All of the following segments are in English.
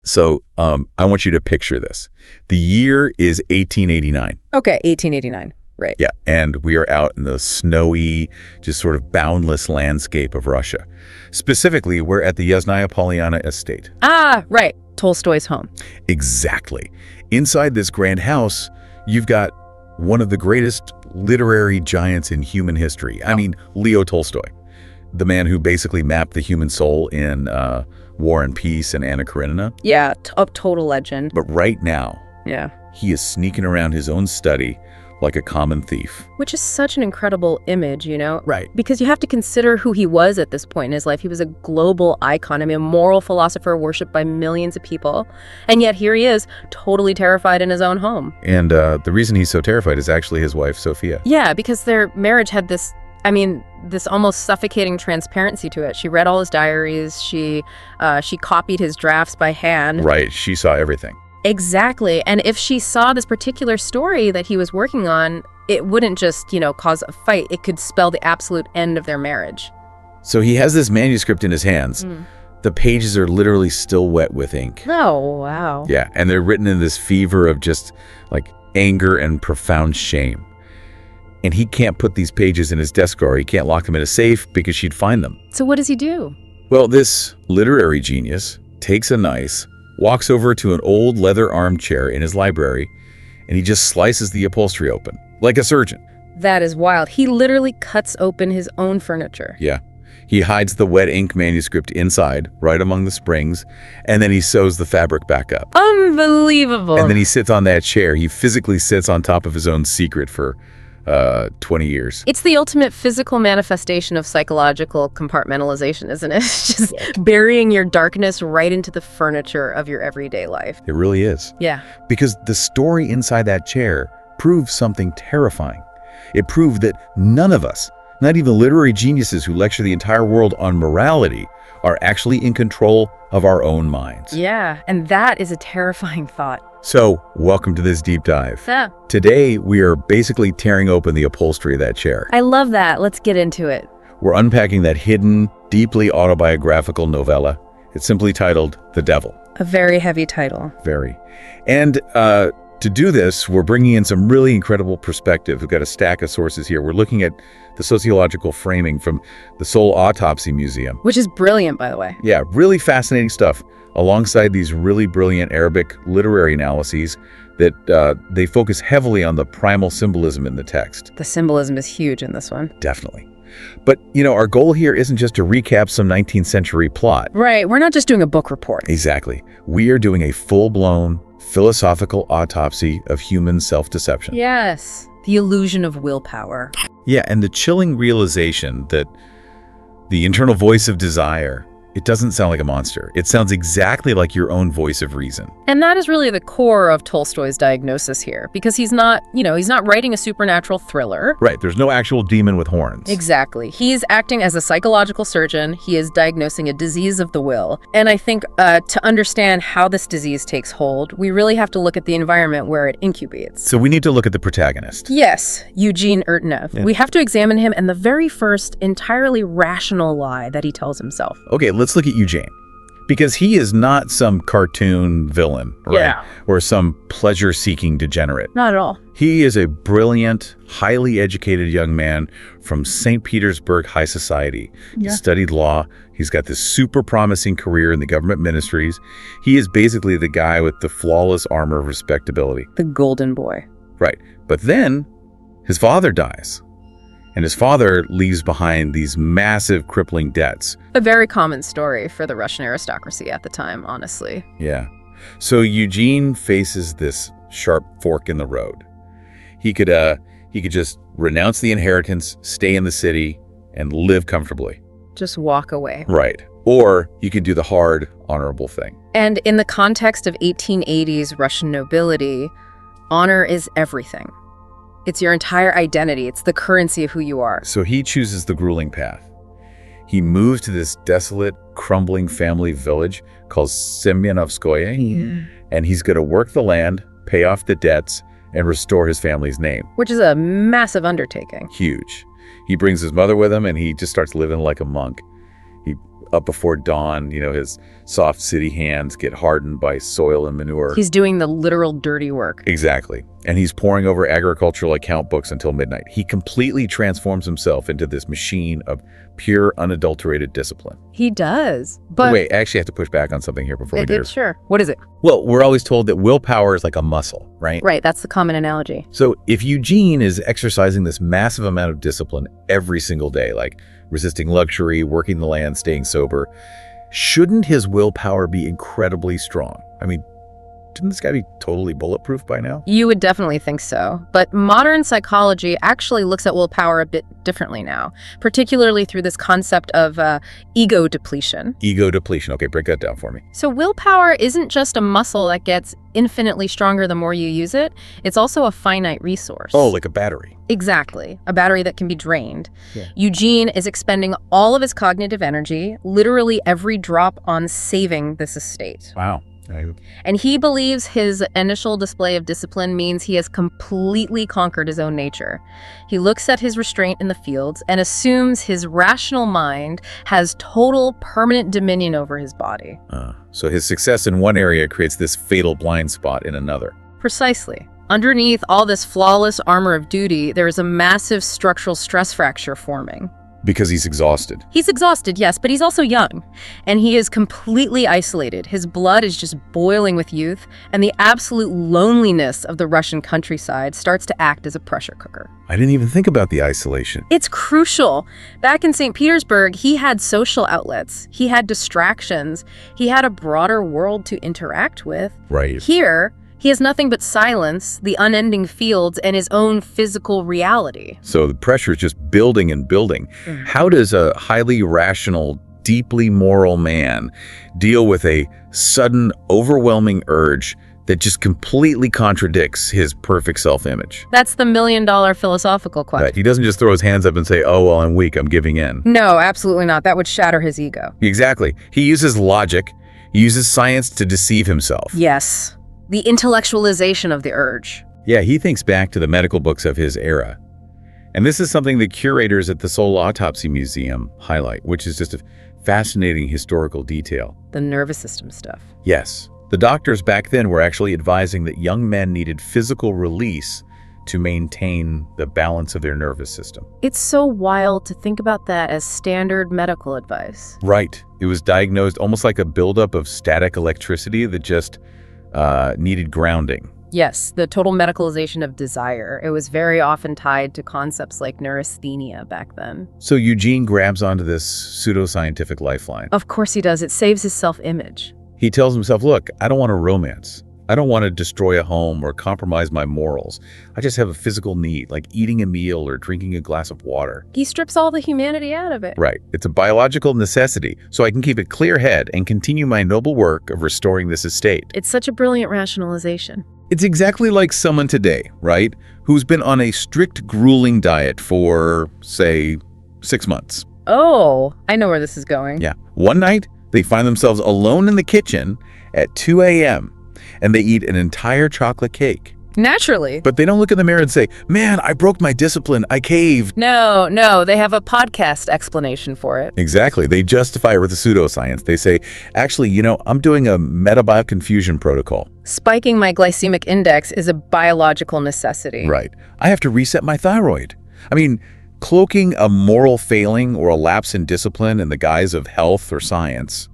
So I want you to picture this. The year is 1889. Okay, 1889. Right. Yeah, and we are out in the snowy, just sort of boundless landscape of Russia. Specifically, we're at the Yasnaya Polyana estate. Ah, right. Tolstoy's home. Exactly. Inside this grand house, you've got one of the greatest literary giants in human history. I mean, Leo Tolstoy, the man who basically mapped the human soul in War and Peace and Anna Karenina. Yeah, a total legend. But right now, Yeah. he is sneaking around his own study like a common thief. Which is such an incredible image, you know? Right. Because you have to consider who he was at this point in his life. He was a global icon. I mean, a moral philosopher worshipped by millions of people. And yet here he is, totally terrified in his own home. And the reason he's so terrified is actually his wife, Sophia. Yeah, because their marriage had this almost suffocating transparency to it. She read all his diaries. She copied his drafts by hand. Right. She saw everything. Exactly. And if she saw this particular story that he was working on, it wouldn't just, cause a fight. It could spell the absolute end of their marriage. So he has this manuscript in his hands. The pages are literally still wet with ink. Oh, wow. Yeah, and they're written in this fever of just like anger and profound shame. And he can't put these pages in his desk drawer. He can't lock them in a safe because she'd find them. So what does he do? Well, this literary genius takes a knife, walks over to an old leather armchair in his library, and he just slices the upholstery open, like a surgeon. That is wild. He literally cuts open his own furniture. Yeah. He hides the wet ink manuscript inside, right among the springs, and then he sews the fabric back up. Unbelievable. And then he sits on that chair. He physically sits on top of his own secret for 20 years. It's the ultimate physical manifestation of psychological compartmentalization, isn't it? Just burying your darkness right into the furniture of your everyday life. It really is. Yeah. Because the story inside that chair proves something terrifying. It proved that none of us, not even literary geniuses who lecture the entire world on morality, are actually in control of our own minds. Yeah, and that is a terrifying thought. So, welcome to this deep dive. Yeah. Today, we are basically tearing open the upholstery of that chair. I love that. Let's get into it. We're unpacking that hidden, deeply autobiographical novella. It's simply titled The Devil. A very heavy title. Very. And to do this, we're bringing in some really incredible perspective. We've got a stack of sources here. We're looking at the sociological framing from the Seoul Autopsy Museum. Which is brilliant, by the way. Yeah, really fascinating stuff. Alongside these really brilliant Arabic literary analyses that they focus heavily on the primal symbolism in the text. The symbolism is huge in this one. Definitely. But, our goal here isn't just to recap some 19th century plot. Right. We're not just doing a book report. Exactly. We are doing a full-blown philosophical autopsy of human self-deception. Yes. The illusion of willpower. Yeah, and the chilling realization that the internal voice of desire, it doesn't sound like a monster. It sounds exactly like your own voice of reason. And that is really the core of Tolstoy's diagnosis here, because he's not writing a supernatural thriller. Right, there's no actual demon with horns. Exactly. He's acting as a psychological surgeon. He is diagnosing a disease of the will. And I think to understand how this disease takes hold, we really have to look at the environment where it incubates. So we need to look at the protagonist. Yes, Eugene Urtnev. Yeah. We have to examine him and the very first entirely rational lie that he tells himself. Okay, let's look at Eugene. Because he is not some cartoon villain, right? Yeah. Or some pleasure-seeking degenerate. Not at all. He is a brilliant, highly educated young man from St. Petersburg high society. Yeah. He studied law. He's got this super promising career in the government ministries. He is basically the guy with the flawless armor of respectability. The golden boy. Right. But then his father dies. And his father leaves behind these massive, crippling debts. A very common story for the Russian aristocracy at the time, honestly. Yeah. So Eugene faces this sharp fork in the road. He could just renounce the inheritance, stay in the city, and live comfortably. Just walk away. Right. Or you could do the hard, honorable thing. And in the context of 1880s Russian nobility, honor is everything. It's your entire identity. It's the currency of who you are. So he chooses the grueling path. He moves to this desolate, crumbling family village called Semyonovskoye, and he's going to work the land, pay off the debts, and restore his family's name. Which is a massive undertaking. Huge. He brings his mother with him, and he just starts living like a monk. He up before dawn. His soft city hands get hardened by soil and manure. He's doing the literal dirty work. Exactly. And he's poring over agricultural account books until midnight. He completely transforms himself into this machine of pure, unadulterated discipline. He does. But Wait, I actually have to push back on something here before we do. Sure. What is it? Well, we're always told that willpower is like a muscle, right? Right, that's the common analogy. So if Eugene is exercising this massive amount of discipline every single day, like resisting luxury, working the land, staying sober, shouldn't his willpower be incredibly strong? I mean, shouldn't this guy be totally bulletproof by now? You would definitely think so. But modern psychology actually looks at willpower a bit differently now, particularly through this concept of ego depletion. Ego depletion. Okay, break that down for me. So willpower isn't just a muscle that gets infinitely stronger the more you use it. It's also a finite resource. Oh, like a battery. Exactly. A battery that can be drained. Yeah. Eugene is expending all of his cognitive energy, literally every drop, on saving this estate. Wow. And he believes his initial display of discipline means he has completely conquered his own nature. He looks at his restraint in the fields and assumes his rational mind has total, permanent dominion over his body. So his success in one area creates this fatal blind spot in another. Precisely. Underneath all this flawless armor of duty, there is a massive structural stress fracture forming. Because he's exhausted. He's exhausted, yes, but he's also young. And he is completely isolated. His blood is just boiling with youth, and the absolute loneliness of the Russian countryside starts to act as a pressure cooker. I didn't even think about the isolation. It's crucial. Back in St. Petersburg, he had social outlets. He had distractions. He had a broader world to interact with. Right. Here, he has nothing but silence, the unending fields, and his own physical reality. So the pressure is just building and building. How does a highly rational, deeply moral man deal with a sudden, overwhelming urge that just completely contradicts his perfect self-image? That's the million-dollar philosophical question. Right. He doesn't just throw his hands up and say, oh, well, I'm weak, I'm giving in. No, absolutely not. That would shatter his ego. Exactly. He uses logic, he uses science to deceive himself. Yes. The intellectualization of the urge. Yeah, he thinks back to the medical books of his era. And this is something the curators at the Soul Autopsy Museum highlight, which is just a fascinating historical detail. The nervous system stuff. Yes. The doctors back then were actually advising that young men needed physical release to maintain the balance of their nervous system. It's so wild to think about that as standard medical advice. Right. It was diagnosed almost like a buildup of static electricity that just needed grounding. Yes, the total medicalization of desire. It was very often tied to concepts like neurasthenia back then. So Eugene grabs onto this pseudoscientific lifeline. Of course he does. It saves his self-image. He tells himself, look, I don't want a romance. I don't want to destroy a home or compromise my morals. I just have a physical need, like eating a meal or drinking a glass of water. He strips all the humanity out of it. Right. It's a biological necessity, so I can keep a clear head and continue my noble work of restoring this estate. It's such a brilliant rationalization. It's exactly like someone today, right, who's been on a strict grueling diet for, say, 6 months. Oh, I know where this is going. Yeah. One night, they find themselves alone in the kitchen at 2 a.m., and they eat an entire chocolate cake. Naturally. But they don't look in the mirror and say, man, I broke my discipline, I caved. No, they have a podcast explanation for it. Exactly. They justify it with a pseudoscience. They say, actually, I'm doing a metabolic confusion protocol. Spiking my glycemic index is a biological necessity. Right. I have to reset my thyroid. I mean, cloaking a moral failing or a lapse in discipline in the guise of health or science,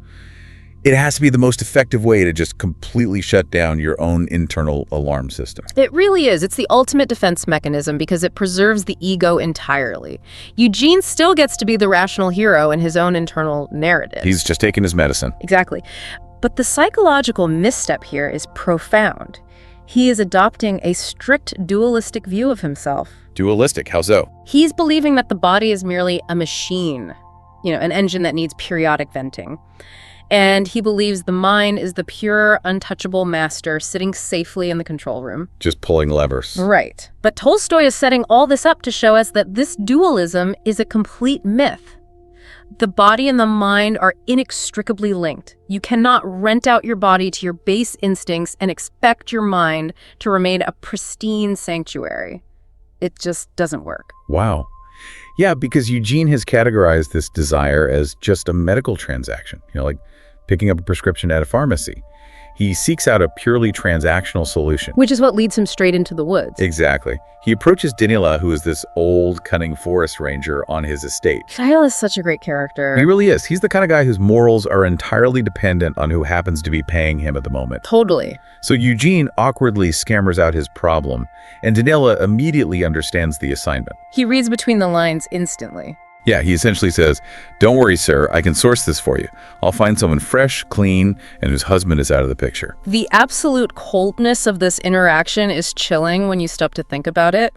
it has to be the most effective way to just completely shut down your own internal alarm system. It really is. It's the ultimate defense mechanism because it preserves the ego entirely. Eugene still gets to be the rational hero in his own internal narrative. He's just taking his medicine. Exactly. But the psychological misstep here is profound. He is adopting a strict dualistic view of himself. Dualistic? How so? He's believing that the body is merely a machine, an engine that needs periodic venting. And he believes the mind is the pure, untouchable master sitting safely in the control room. Just pulling levers. Right. But Tolstoy is setting all this up to show us that this dualism is a complete myth. The body and the mind are inextricably linked. You cannot rent out your body to your base instincts and expect your mind to remain a pristine sanctuary. It just doesn't work. Wow. Yeah, because Eugene has categorized this desire as just a medical transaction, like picking up a prescription at a pharmacy. He seeks out a purely transactional solution. Which is what leads him straight into the woods. Exactly. He approaches Danila, who is this old, cunning forest ranger on his estate. Kyle is such a great character. He really is. He's the kind of guy whose morals are entirely dependent on who happens to be paying him at the moment. Totally. So Eugene awkwardly scammers out his problem, and Danila immediately understands the assignment. He reads between the lines instantly. Yeah, he essentially says, "Don't worry, sir, I can source this for you. I'll find someone fresh, clean, and whose husband is out of the picture." The absolute coldness of this interaction is chilling when you stop to think about it.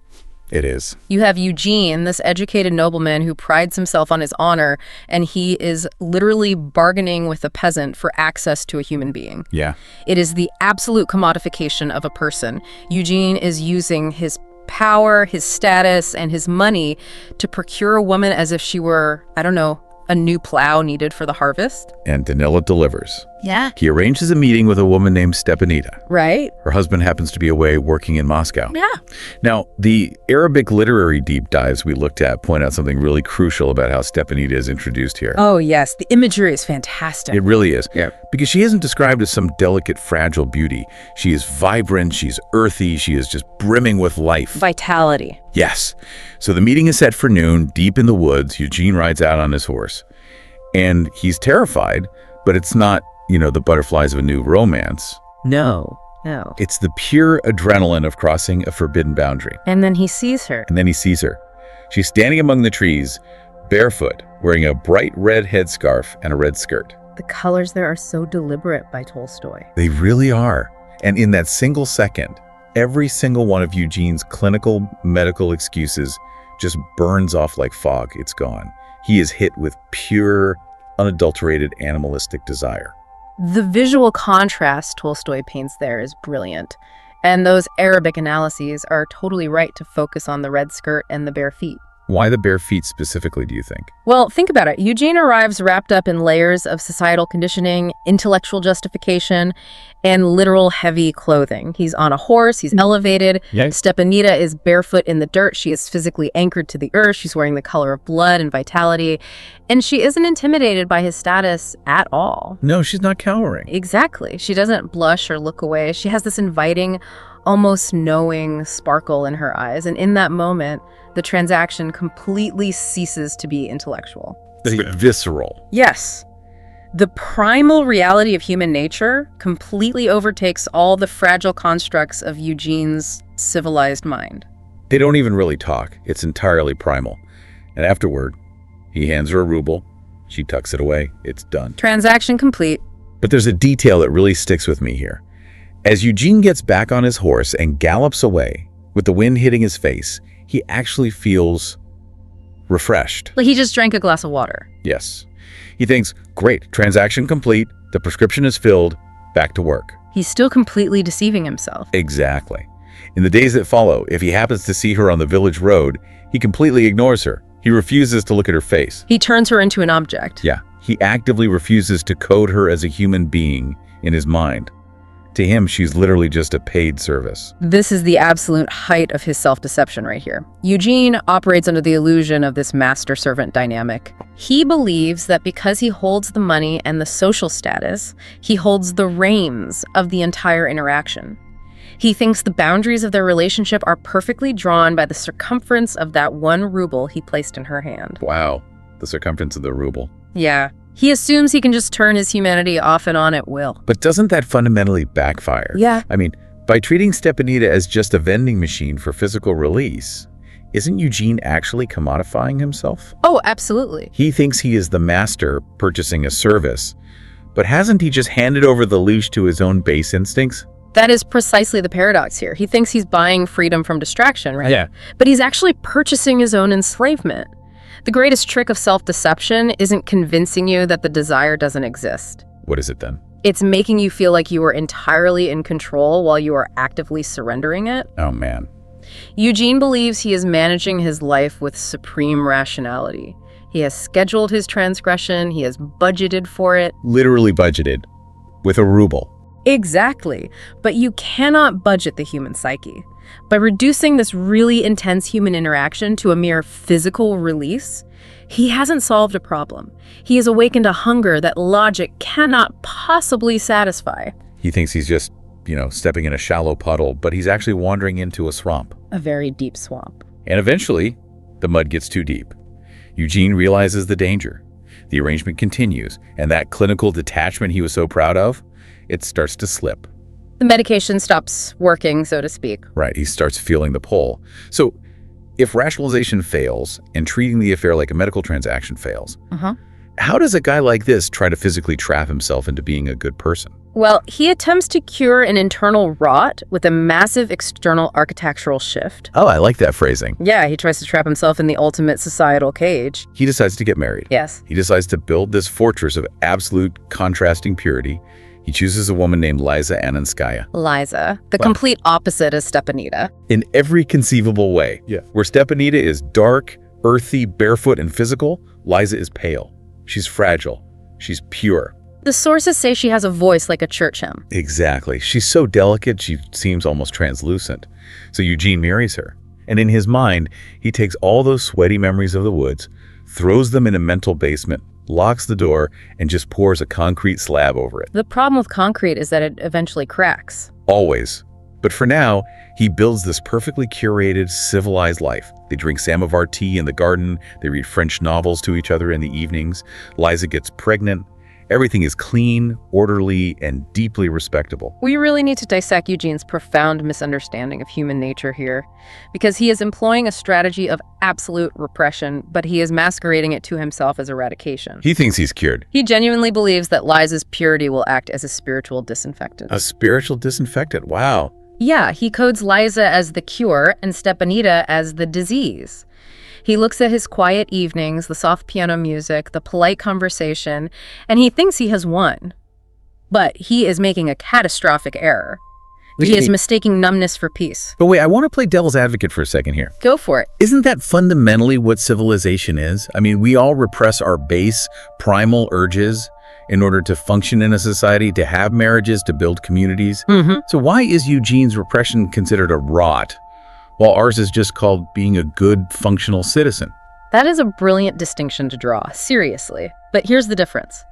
It is. You have Eugene, this educated nobleman who prides himself on his honor, and he is literally bargaining with a peasant for access to a human being. Yeah. It is the absolute commodification of a person. Eugene is using his power, his status, and his money to procure a woman as if she were, I don't know, a new plow needed for the harvest. And Danila delivers. Yeah. He arranges a meeting with a woman named Stepanida. Right? Her husband happens to be away working in Moscow. Yeah. Now, the Arabic literary deep dives we looked at point out something really crucial about how Stepanida is introduced here. Oh, yes. The imagery is fantastic. It really is. Yeah. Because she isn't described as some delicate, fragile beauty. She is vibrant, she's earthy, she is just brimming with life. Vitality. Yes. So the meeting is set for noon, deep in the woods. Eugene rides out on his horse. And he's terrified, but it's not, the butterflies of a new romance. No. It's the pure adrenaline of crossing a forbidden boundary. And then he sees her. And then he sees her. She's standing among the trees, barefoot, wearing a bright red headscarf and a red skirt. The colors there are so deliberate by Tolstoy. They really are. And in that single second, every single one of Eugene's clinical medical excuses just burns off like fog. It's gone. He is hit with pure, unadulterated animalistic desire. The visual contrast Tolstoy paints there is brilliant. And those Arabic analyses are totally right to focus on the red skirt and the bare feet. Why the bare feet specifically, do you think? Well, think about it. Eugene arrives wrapped up in layers of societal conditioning, intellectual justification, and literal heavy clothing. He's on a horse, he's elevated. Yes. Stepanida is barefoot in the dirt. She is physically anchored to the earth. She's wearing the color of blood and vitality. And she isn't intimidated by his status at all. No, she's not cowering. Exactly. She doesn't blush or look away. She has this inviting, almost knowing sparkle in her eyes. And in that moment, the transaction completely ceases to be intellectual. Visceral. Yes. The primal reality of human nature completely overtakes all the fragile constructs of Eugene's civilized mind. They don't even really talk. It's entirely primal. And afterward, he hands her a ruble. She tucks it away. It's done. Transaction complete. But there's a detail that really sticks with me here. As Eugene gets back on his horse and gallops away, with the wind hitting his face, he actually feels refreshed. Like he just drank a glass of water. Yes. He thinks, great, transaction complete, the prescription is filled, back to work. He's still completely deceiving himself. Exactly. In the days that follow, if he happens to see her on the village road, he completely ignores her. He refuses to look at her face. He turns her into an object. Yeah, he actively refuses to code her as a human being in his mind. To him, she's literally just a paid service. This is the absolute height of his self-deception right here. Eugene operates under the illusion of this master-servant dynamic. He believes that because he holds the money and the social status, he holds the reins of the entire interaction. He thinks the boundaries of their relationship are perfectly drawn by the circumference of that 1 ruble he placed in her hand. Wow, the circumference of the ruble. Yeah. He assumes he can just turn his humanity off and on at will. But doesn't that fundamentally backfire? Yeah. I mean, by treating Stepanida as just a vending machine for physical release, isn't Eugene actually commodifying himself? Oh, absolutely. He thinks he is the master purchasing a service, but hasn't he just handed over the leash to his own base instincts? That is precisely the paradox here. He thinks he's buying freedom from distraction, right? Yeah. But he's actually purchasing his own enslavement. The greatest trick of self-deception isn't convincing you that the desire doesn't exist. What is it then? It's making you feel like you are entirely in control while you are actively surrendering it. Oh, man. Eugene believes he is managing his life with supreme rationality. He has scheduled his transgression. He has budgeted for it. Literally budgeted. With a ruble. Exactly. But you cannot budget the human psyche. By reducing this really intense human interaction to a mere physical release, he hasn't solved a problem. He has awakened a hunger that logic cannot possibly satisfy. He thinks he's just, stepping in a shallow puddle, but he's actually wandering into a swamp. A very deep swamp. And eventually, the mud gets too deep. Eugene realizes the danger. The arrangement continues, and that clinical detachment he was so proud of, it starts to slip. The medication stops working, so to speak. Right, he starts feeling the pull. So, if rationalization fails and treating the affair like a medical transaction fails, how does a guy like this try to physically trap himself into being a good person? Well, he attempts to cure an internal rot with a massive external architectural shift. Oh, I like that phrasing. Yeah, he tries to trap himself in the ultimate societal cage. He decides to get married. Yes. He decides to build this fortress of absolute contrasting purity. He chooses a woman named Liza Annenskaya. Liza, the complete opposite of Stepanida. In every conceivable way. Yeah. Where Stepanida is dark, earthy, barefoot, and physical, Liza is pale. She's fragile. She's pure. The sources say she has a voice like a church hymn. Exactly. She's so delicate, she seems almost translucent. So Eugene marries her. And in his mind, he takes all those sweaty memories of the woods, throws them in a mental basement, locks the door, and just pours a concrete slab over it. The problem with concrete is that it eventually cracks. Always. But for now, he builds this perfectly curated, civilized life. They drink samovar tea in the garden. They read French novels to each other in the evenings. Liza gets pregnant. Everything is clean, orderly, and deeply respectable. We really need to dissect Eugene's profound misunderstanding of human nature here, because he is employing a strategy of absolute repression, but he is masquerading it to himself as eradication. He thinks he's cured. He genuinely believes that Liza's purity will act as a spiritual disinfectant. A spiritual disinfectant? Wow. Yeah, he codes Liza as the cure and Stepanida as the disease. He looks at his quiet evenings, the soft piano music, the polite conversation, and he thinks he has won. But he is making a catastrophic error. He is mistaking numbness for peace. But wait, I want to play devil's advocate for a second here. Go for it. Isn't that fundamentally what civilization is? I mean, we all repress our base, primal urges in order to function in a society, to have marriages, to build communities. So why is Eugene's repression considered a rot, while ours is just called being a good, functional citizen? That is a brilliant distinction to draw, seriously. But here's the difference.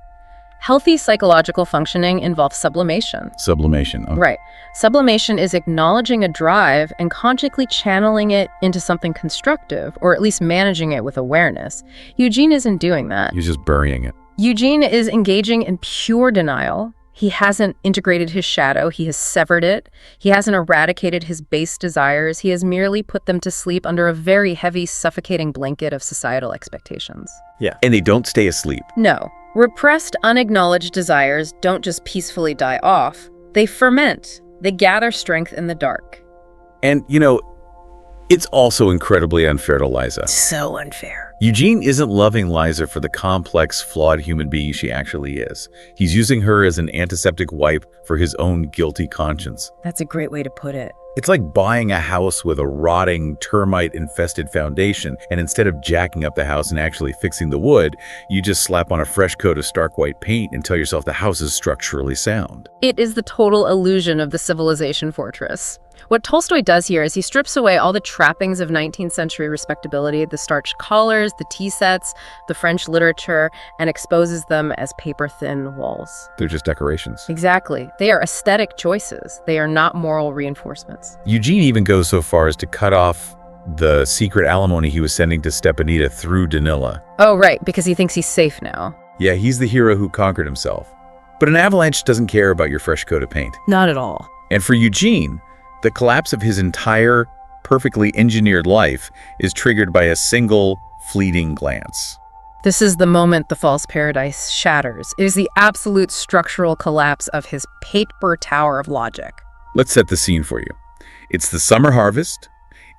Healthy psychological functioning involves sublimation. Sublimation. Okay. Right. Sublimation is acknowledging a drive and consciously channeling it into something constructive, or at least managing it with awareness. Eugene isn't doing that. He's just burying it. Eugene is engaging in pure denial. He hasn't integrated his shadow. He has severed it. He hasn't eradicated his base desires. He has merely put them to sleep under a very heavy, suffocating blanket of societal expectations. Yeah. And they don't stay asleep. No. Repressed, unacknowledged desires don't just peacefully die off. They ferment. They gather strength in the dark. And, it's also incredibly unfair to Liza. So unfair. Eugene isn't loving Liza for the complex, flawed human being she actually is. He's using her as an antiseptic wipe for his own guilty conscience. That's a great way to put it. It's like buying a house with a rotting, termite-infested foundation, and instead of jacking up the house and actually fixing the wood, you just slap on a fresh coat of stark white paint and tell yourself the house is structurally sound. It is the total illusion of the civilization fortress. What Tolstoy does here is he strips away all the trappings of 19th century respectability, the starched collars, the tea sets, the French literature, and exposes them as paper-thin walls. They're just decorations. Exactly. They are aesthetic choices. They are not moral reinforcements. Eugene even goes so far as to cut off the secret alimony he was sending to Stepanida through Danila. Oh, right, because he thinks he's safe now. Yeah, he's the hero who conquered himself. But an avalanche doesn't care about your fresh coat of paint. Not at all. And for Eugene, the collapse of his entire perfectly engineered life is triggered by a single fleeting glance. This is the moment the false paradise shatters. It is the absolute structural collapse of his paper tower of logic. Let's set the scene for you. It's the summer harvest.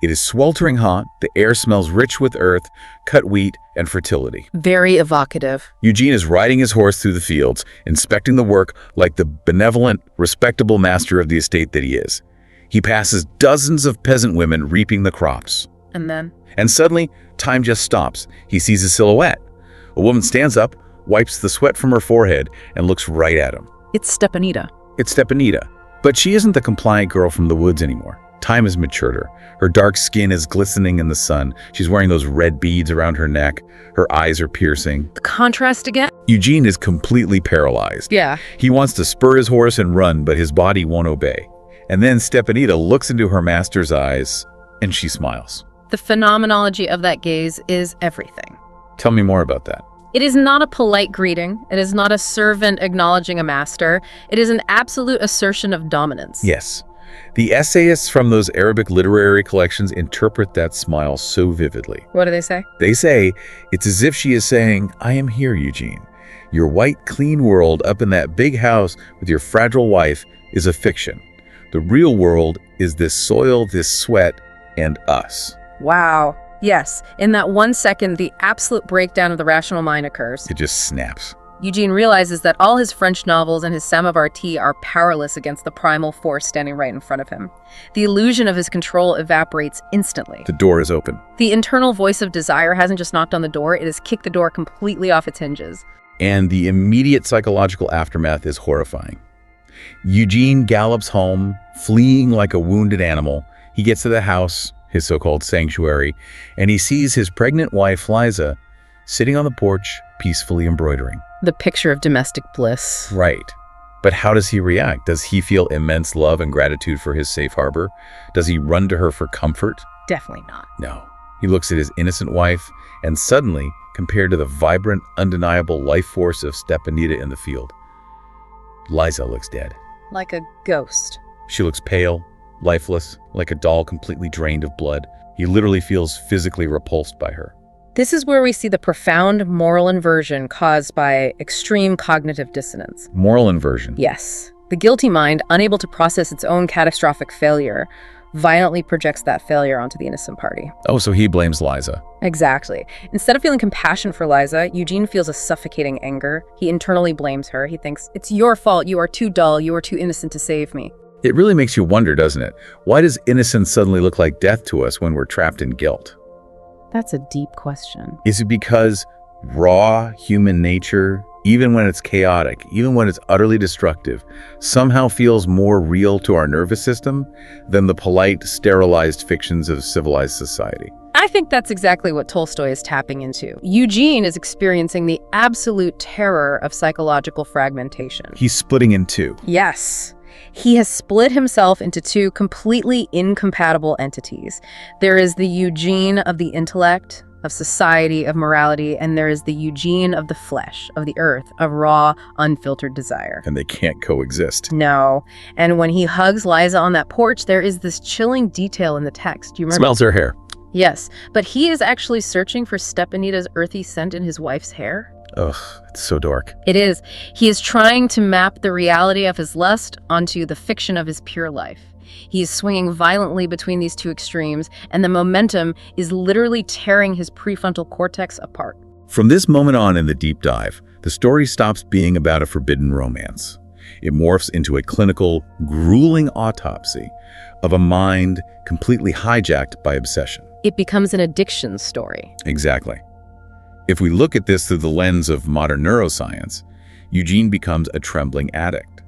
It is sweltering hot. The air smells rich with earth, cut wheat, and fertility. Very evocative. Eugene is riding his horse through the fields, inspecting the work like the benevolent, respectable master of the estate that he is. He passes dozens of peasant women reaping the crops. And suddenly, time just stops. He sees a silhouette. A woman stands up, wipes the sweat from her forehead, and looks right at him. It's Stepanida. It's Stepanida. But she isn't the compliant girl from the woods anymore. Time has matured her. Her dark skin is glistening in the sun. She's wearing those red beads around her neck. Her eyes are piercing. The contrast again? Eugene is completely paralyzed. Yeah. He wants to spur his horse and run, but his body won't obey. And then Stepanida looks into her master's eyes, and she smiles. The phenomenology of that gaze is everything. Tell me more about that. It is not a polite greeting. It is not a servant acknowledging a master. It is an absolute assertion of dominance. Yes. The essayists from those Arabic literary collections interpret that smile so vividly. What do they say? They say it's as if she is saying, I am here, Eugene. Your white, clean world up in that big house with your fragile wife is a fiction. The real world is this soil, this sweat, and us. Wow. Yes. In that 1 second, the absolute breakdown of the rational mind occurs. It just snaps. Eugene realizes that all his French novels and his samovar tea are powerless against the primal force standing right in front of him. The illusion of his control evaporates instantly. The door is open. The internal voice of desire hasn't just knocked on the door, it has kicked the door completely off its hinges. And the immediate psychological aftermath is horrifying. Eugene gallops home, fleeing like a wounded animal. He gets to the house, his so-called sanctuary, and he sees his pregnant wife, Liza, sitting on the porch, peacefully embroidering. The picture of domestic bliss. Right. But how does he react? Does he feel immense love and gratitude for his safe harbor? Does he run to her for comfort? Definitely not. No. He looks at his innocent wife, and suddenly, compared to the vibrant, undeniable life force of Stepanida in the field, Liza looks dead. Like a ghost. She looks pale, lifeless, like a doll completely drained of blood. He literally feels physically repulsed by her. This is where we see the profound moral inversion caused by extreme cognitive dissonance. Moral inversion. Yes. The guilty mind, unable to process its own catastrophic failure, violently projects that failure onto the innocent party. Oh, so he blames Liza. Exactly. Instead of feeling compassion for Liza, Eugene feels a suffocating anger. He internally blames her. He thinks, it's your fault. You are too dull. You are too innocent to save me. It really makes you wonder, doesn't it? Why does innocence suddenly look like death to us when we're trapped in guilt? That's a deep question. Is it because raw human nature, even when it's chaotic, even when it's utterly destructive, somehow feels more real to our nervous system than the polite, sterilized fictions of civilized society? I think that's exactly what Tolstoy is tapping into. Eugene is experiencing the absolute terror of psychological fragmentation. He's splitting in two. Yes. He has split himself into two completely incompatible entities. There is the Eugene of the intellect, of society, of morality, and there is the Eugene of the flesh, of the earth, of raw, unfiltered desire. And they can't coexist. No. And when he hugs Liza on that porch, there is this chilling detail in the text. Do you remember? Smells her hair. Yes, but he is actually searching for Stepanida's earthy scent in his wife's hair. Ugh, it's so dark. It is. He is trying to map the reality of his lust onto the fiction of his pure life. He is swinging violently between these two extremes, and the momentum is literally tearing his prefrontal cortex apart. From this moment on in the deep dive, the story stops being about a forbidden romance. It morphs into a clinical, grueling autopsy of a mind completely hijacked by obsession. It becomes an addiction story. Exactly. If we look at this through the lens of modern neuroscience, Eugene becomes a trembling addict.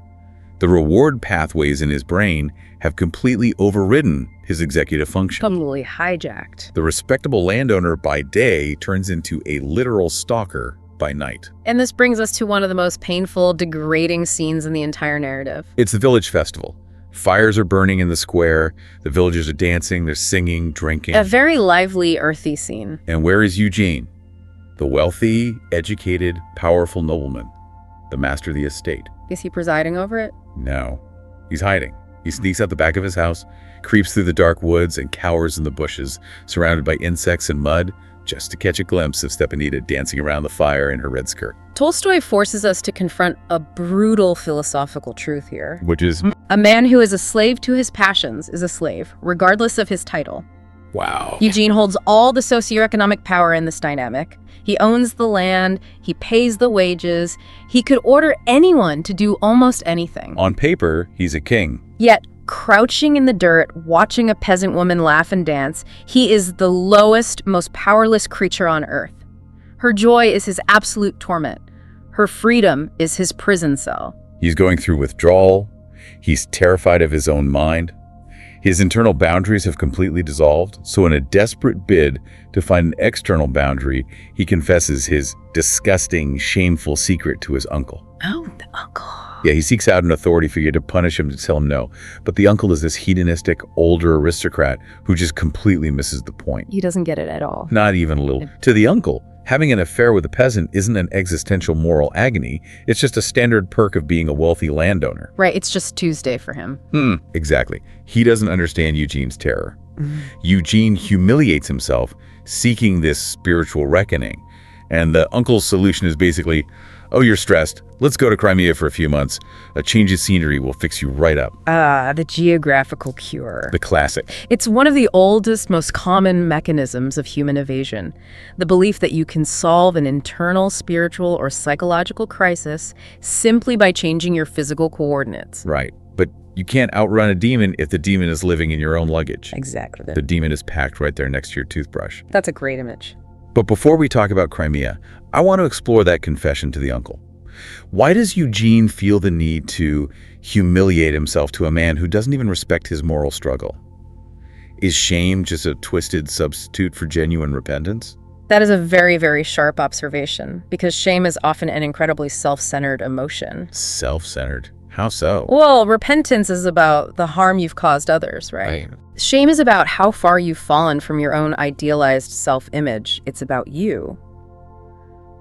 The reward pathways in his brain have completely overridden his executive function. Completely hijacked. The respectable landowner by day turns into a literal stalker by night. And this brings us to one of the most painful, degrading scenes in the entire narrative. It's the village festival. Fires are burning in the square. The villagers are dancing, they're singing, drinking. A very lively, earthy scene. And where is Eugene? The wealthy, educated, powerful nobleman, the master of the estate. Is he presiding over it? No, he's hiding. He sneaks out the back of his house, creeps through the dark woods, and cowers in the bushes, surrounded by insects and mud, just to catch a glimpse of Stepanida dancing around the fire in her red skirt. Tolstoy forces us to confront a brutal philosophical truth here. Which is? A man who is a slave to his passions is a slave, regardless of his title. Wow. Eugene holds all the socioeconomic power in this dynamic. He owns the land, he pays the wages, he could order anyone to do almost anything. On paper, he's a king. Yet, crouching in the dirt, watching a peasant woman laugh and dance, he is the lowest, most powerless creature on earth. Her joy is his absolute torment. Her freedom is his prison cell. He's going through withdrawal, He's terrified of his own mind. His internal boundaries have completely dissolved, so in a desperate bid to find an external boundary, he confesses his disgusting, shameful secret to his uncle. Oh, the uncle. Yeah, he seeks out an authority figure to punish him, to tell him no. But the uncle is this hedonistic, older aristocrat who just completely misses the point. He doesn't get it at all. Not even a little. To the uncle, having an affair with a peasant isn't an existential moral agony. It's just a standard perk of being a wealthy landowner. Right, it's just Tuesday for him. Exactly. He doesn't understand Eugene's terror. Eugene humiliates himself, seeking this spiritual reckoning. And the uncle's solution is basically, oh, you're stressed. Let's go to Crimea for a few months. A change of scenery will fix you right up. The geographical cure. The classic. It's one of the oldest, most common mechanisms of human evasion. The belief that you can solve an internal, spiritual, or psychological crisis simply by changing your physical coordinates. Right. But you can't outrun a demon if the demon is living in your own luggage. Exactly. The demon is packed right there next to your toothbrush. That's a great image. But before we talk about Crimea, I want to explore that confession to the uncle. Why does Eugene feel the need to humiliate himself to a man who doesn't even respect his moral struggle? Is shame just a twisted substitute for genuine repentance? That is a very, very sharp observation, because shame is often an incredibly self-centered emotion. Self-centered? How so? Well, repentance is about the harm you've caused others, right? Shame is about how far you've fallen from your own idealized self-image. It's about you.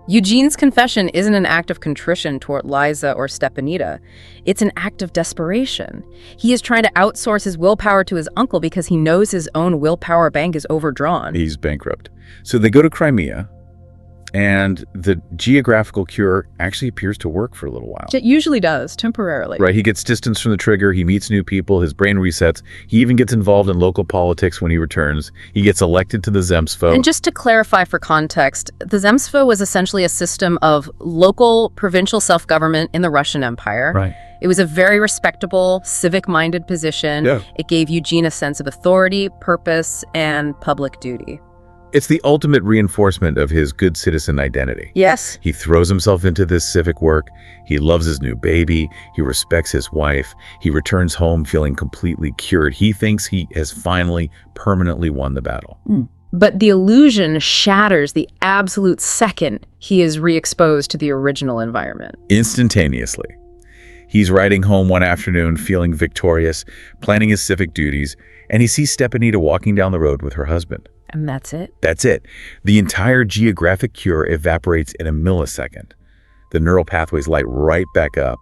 Eugene's confession isn't an act of contrition toward Liza or Stepanida. It's an act of desperation. He is trying to outsource his willpower to his uncle because he knows his own willpower bank is overdrawn. He's bankrupt. So they go to Crimea, and the geographical cure actually appears to work for a little while. It usually does, temporarily. Right, he gets distance from the trigger, he meets new people, his brain resets, he even gets involved in local politics when he returns, he gets elected to the Zemstvo. And just to clarify for context, the Zemstvo was essentially a system of local provincial self-government in the Russian Empire. Right. It was a very respectable, civic-minded position. Yeah. It gave Eugene a sense of authority, purpose, and public duty. It's the ultimate reinforcement of his good citizen identity. Yes. He throws himself into this civic work, he loves his new baby, he respects his wife, he returns home feeling completely cured. He thinks he has finally permanently won the battle. But the illusion shatters the absolute second he is re-exposed to the original environment. Instantaneously. He's riding home one afternoon feeling victorious, planning his civic duties, and he sees Stepanida walking down the road with her husband. And that's it? That's it. The entire geographic cure evaporates in a millisecond. The neural pathways light right back up.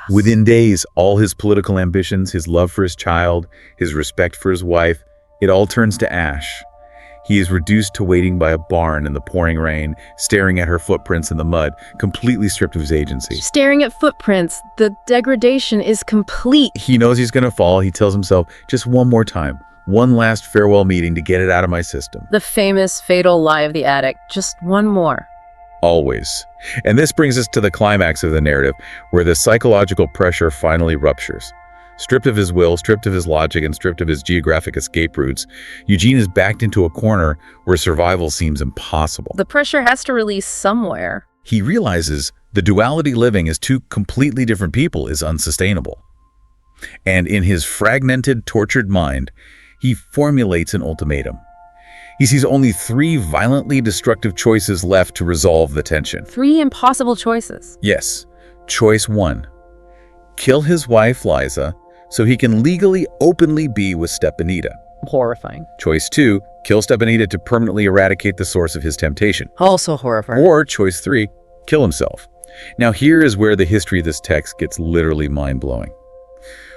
Within days, all his political ambitions, his love for his child, his respect for his wife, it all turns to ash. He is reduced to waiting by a barn in the pouring rain, staring at her footprints in the mud, completely stripped of his agency. Staring at footprints, the degradation is complete. He knows he's going to fall. He tells himself, just one more time. One last farewell meeting to get it out of my system. The famous fatal lie of the addict. Just one more. Always. And this brings us to the climax of the narrative, where the psychological pressure finally ruptures. Stripped of his will, stripped of his logic, and stripped of his geographic escape routes, Eugene is backed into a corner where survival seems impossible. The pressure has to release somewhere. He realizes the duality living as two completely different people is unsustainable. And in his fragmented, tortured mind, he formulates an ultimatum. He sees only 3 violently destructive choices left to resolve the tension. 3 impossible choices. Yes. Choice 1. Kill his wife, Liza, so he can legally, openly be with Stepanida. Horrifying. Choice 2. Kill Stepanida to permanently eradicate the source of his temptation. Also horrifying. Or choice 3. Kill himself. Now here is where the history of this text gets literally mind-blowing.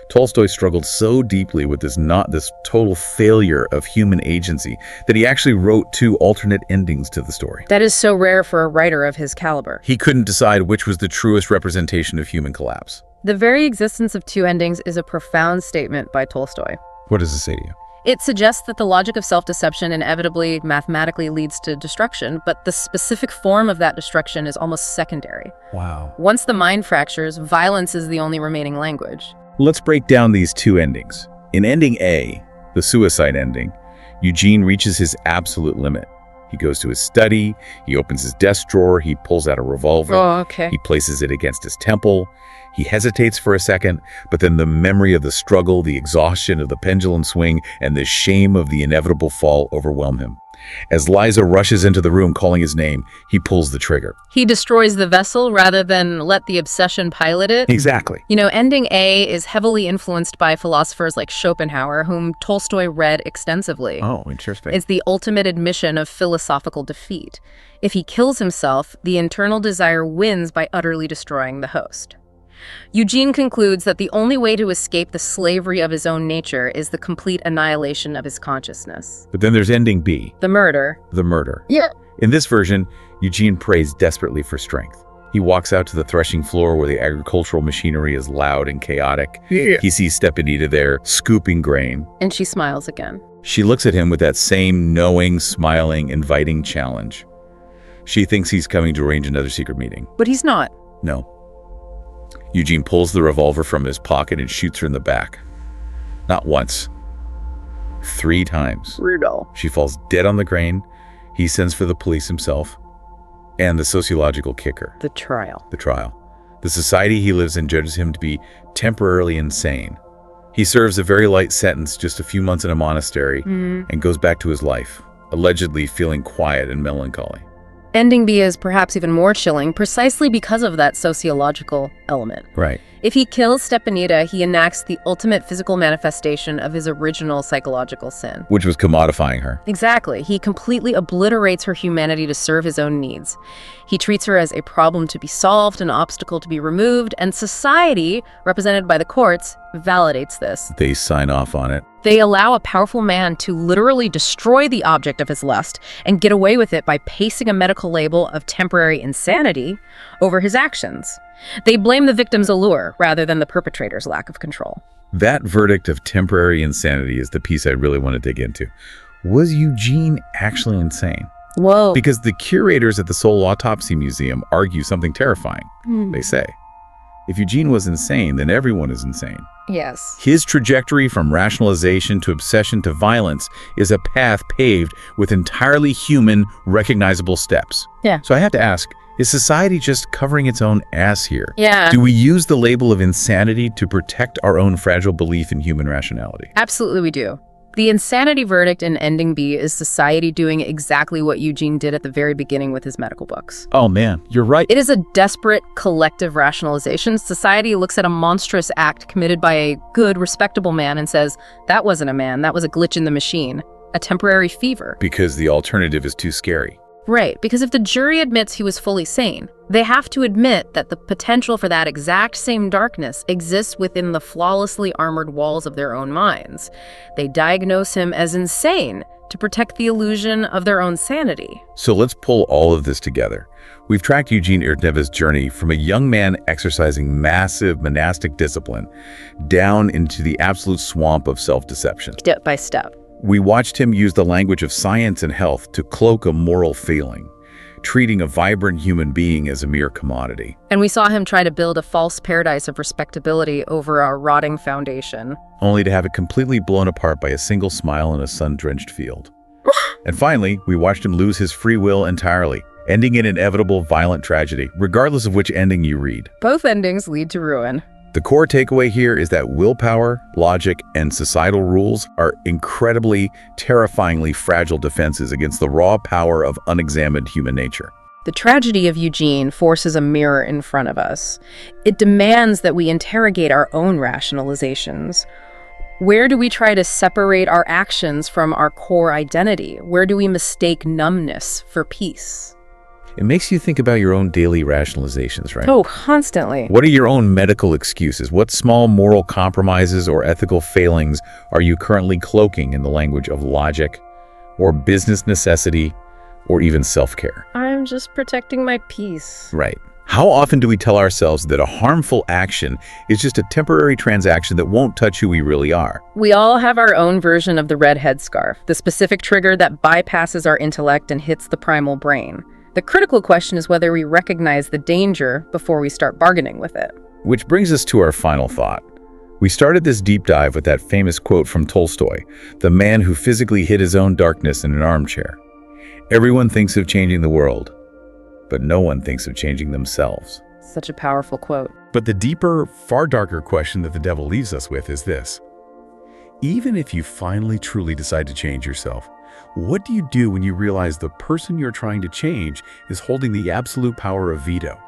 Tolstoy struggled so deeply with this total failure of human agency that he actually wrote 2 alternate endings to the story. That is so rare for a writer of his caliber. He couldn't decide which was the truest representation of human collapse. The very existence of 2 endings is a profound statement by Tolstoy. What does it say to you? It suggests that the logic of self-deception inevitably, mathematically leads to destruction, but the specific form of that destruction is almost secondary. Wow. Once the mind fractures, violence is the only remaining language. Let's break down these 2 endings. In ending A, the suicide ending, Eugene reaches his absolute limit. He goes to his study, he opens his desk drawer, he pulls out a revolver. Oh, okay. He places it against his temple. He hesitates for a second, but then the memory of the struggle, the exhaustion of the pendulum swing, and the shame of the inevitable fall overwhelm him. As Liza rushes into the room calling his name, he pulls the trigger. He destroys the vessel rather than let the obsession pilot it. Exactly. You know, ending A is heavily influenced by philosophers like Schopenhauer, whom Tolstoy read extensively. Oh, interesting. It's the ultimate admission of philosophical defeat. If he kills himself, the internal desire wins by utterly destroying the host. Eugene concludes that the only way to escape the slavery of his own nature is the complete annihilation of his consciousness. But then there's ending B. The murder. The murder. Yeah. In this version, Eugene prays desperately for strength. He walks out to the threshing floor where the agricultural machinery is loud and chaotic. Yeah. He sees Stepanida there, scooping grain. And she smiles again. She looks at him with that same knowing, smiling, inviting challenge. She thinks he's coming to arrange another secret meeting. But he's not. No. Eugene pulls the revolver from his pocket and shoots her in the back. Not once. 3 times. Brutal. She falls dead on the grain. He sends for the police himself. And the sociological kicker. The trial. The trial. The society he lives in judges him to be temporarily insane. He serves a very light sentence, just a few months in a monastery, and goes back to his life, allegedly feeling quiet and melancholy. Ending B is perhaps even more chilling precisely because of that sociological element. Right. If he kills Stepanida, he enacts the ultimate physical manifestation of his original psychological sin. Which was commodifying her. Exactly. He completely obliterates her humanity to serve his own needs. He treats her as a problem to be solved, an obstacle to be removed, and society, represented by the courts, validates this. They sign off on it. They allow a powerful man to literally destroy the object of his lust and get away with it by pasting a medical label of temporary insanity over his actions. They blame the victim's allure rather than the perpetrator's lack of control. That verdict of temporary insanity is the piece I really want to dig into. Was Eugene actually insane? Whoa. Because the curators at the Soul Autopsy Museum argue something terrifying. They say, if Eugene was insane, then everyone is insane. Yes. His trajectory from rationalization to obsession to violence is a path paved with entirely human, recognizable steps. Yeah. So I have to ask, is society just covering its own ass here? Yeah. Do we use the label of insanity to protect our own fragile belief in human rationality? Absolutely we do. The insanity verdict in Ending B is society doing exactly what Eugene did at the very beginning with his medical books. Oh man, you're right. It is a desperate collective rationalization. Society looks at a monstrous act committed by a good, respectable man and says, that wasn't a man, that was a glitch in the machine, a temporary fever. Because the alternative is too scary. Right, because if the jury admits he was fully sane, they have to admit that the potential for that exact same darkness exists within the flawlessly armored walls of their own minds. They diagnose him as insane to protect the illusion of their own sanity. So let's pull all of this together. We've tracked Eugene Erdneva's journey from a young man exercising massive monastic discipline down into the absolute swamp of self-deception. Step by step. We watched him use the language of science and health to cloak a moral failing, treating a vibrant human being as a mere commodity. And we saw him try to build a false paradise of respectability over a rotting foundation. Only to have it completely blown apart by a single smile in a sun-drenched field. And finally, we watched him lose his free will entirely, ending in inevitable violent tragedy, regardless of which ending you read. Both endings lead to ruin. The core takeaway here is that willpower, logic, and societal rules are incredibly, terrifyingly fragile defenses against the raw power of unexamined human nature. The tragedy of Eugene forces a mirror in front of us. It demands that we interrogate our own rationalizations. Where do we try to separate our actions from our core identity? Where do we mistake numbness for peace? It makes you think about your own daily rationalizations, right? Oh, constantly. What are your own medical excuses? What small moral compromises or ethical failings are you currently cloaking in the language of logic or business necessity or even self-care? I'm just protecting my peace. Right. How often do we tell ourselves that a harmful action is just a temporary transaction that won't touch who we really are? We all have our own version of the red headscarf, the specific trigger that bypasses our intellect and hits the primal brain. The critical question is whether we recognize the danger before we start bargaining with it. Which brings us to our final thought. We started this deep dive with that famous quote from Tolstoy, the man who physically hid his own darkness in an armchair. Everyone thinks of changing the world, but no one thinks of changing themselves. Such a powerful quote. But the deeper, far darker question that the devil leaves us with is this. Even if you finally truly decide to change yourself, what do you do when you realize the person you're trying to change is holding the absolute power of veto?